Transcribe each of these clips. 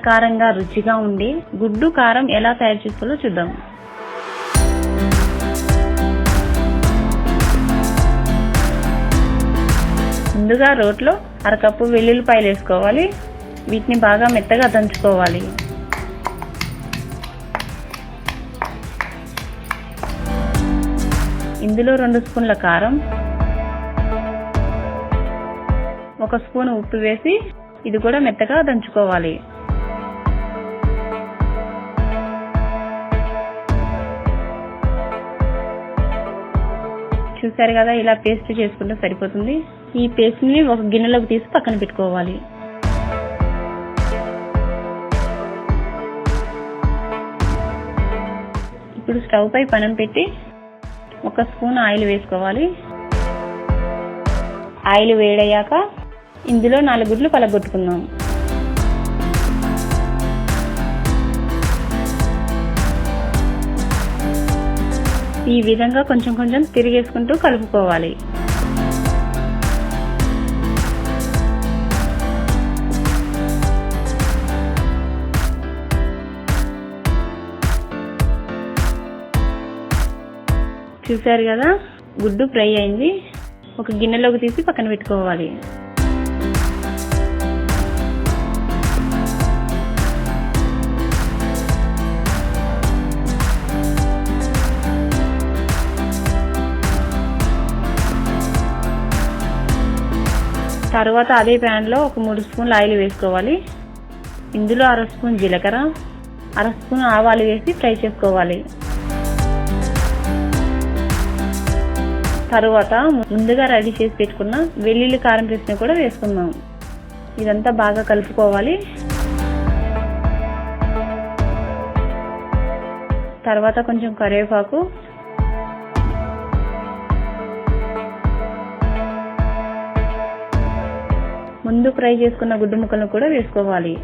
కారంగా రుచిగా ఉండి గుడ్డు కారం ఎలా తయారు చేసుకోవాలో చూద్దాం. ముందుగా రోట్లో అరకప్పు వెల్లుల్లిపాయలు వేసుకోవాలి. వీటిని బాగా మెత్తగా దంచుకోవాలి. ఇందులో 2 స్పూన్ల కారం, 1 స్పూన్ ఉప్పు వేసి ఇది కూడా మెత్తగా దంచుకోవాలి. చూసారు కదా, ఇలా పేస్ట్ చేసుకుంటే సరిపోతుంది. ఈ పేస్ట్ ని ఒక గిన్నెలోకి తీసి పక్కన పెట్టుకోవాలి. ఇప్పుడు స్టవ్ పై పెనం పెట్టి 1 స్పూన్ ఆయిల్ వేసుకోవాలి. ఆయిల్ వేడయ్యాక ఇందులో 4 గుడ్లు పలగొట్టుకుందాం. ఈ విధంగా కొంచెం తిరిగేసుకుంటూ కలుపుకోవాలి. చూసారు కదా, గుడ్డు ఫ్రై అయింది. ఒక గిన్నెలోకి తీసి పక్కన పెట్టుకోవాలి. తర్వాత అదే ప్యాన్ లో ఒక 3 స్పూన్ల ఆయిల్ వేసుకోవాలి. ఇందులో 1/2 స్పూన్ జీలకర్ర, 1/2 స్పూన్ ఆవాలు వేసి ఫ్రై చేసుకోవాలి. తరువాత ముందుగా రెడీ చేసి పెట్టుకున్న వెల్లుల్లి కారం పేస్ట్ కూడా వేసుకుందాం. ఇదంతా బాగా కలుపుకోవాలి. తర్వాత కొంచెం కరివేపాకు, ముందు ఫ్రై చేసుకున్న గుడ్డు ముక్కలను కూడా వేసుకోవాలి.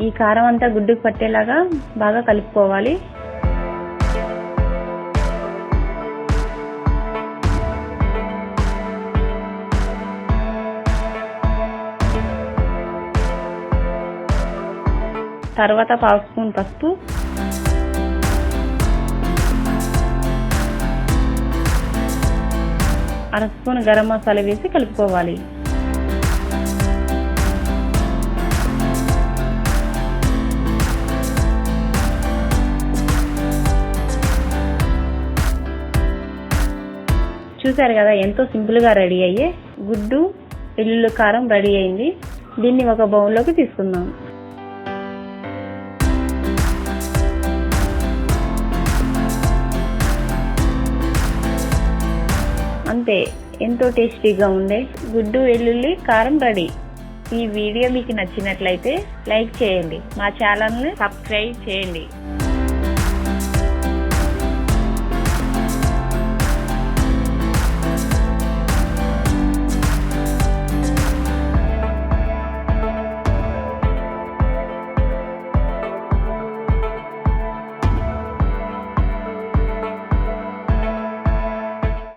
ఈ కారం అంతా గుడ్డుకు పట్టేలాగా బాగా కలుపుకోవాలి. తర్వాత 1/2 స్పూన్ పసుపు, 1/2 స్పూన్ గరం మసాలా వేసి కలుపుకోవాలి. చూసారు కదా, ఎంతో సింపుల్ గా రెడీ అయ్యే గుడ్డు వెల్లుల్లి కారం రెడీ అయింది. దీన్ని ఒక బౌల్లోకి తీసుకుందాం. అంతే, ఎంతో టేస్టీగా ఉండే గుడ్డు వెల్లుల్లి కారం రెడీ. ఈ వీడియో మీకు నచ్చినట్లయితే లైక్ చేయండి, మా ఛానల్ని సబ్స్క్రైబ్ చేయండి.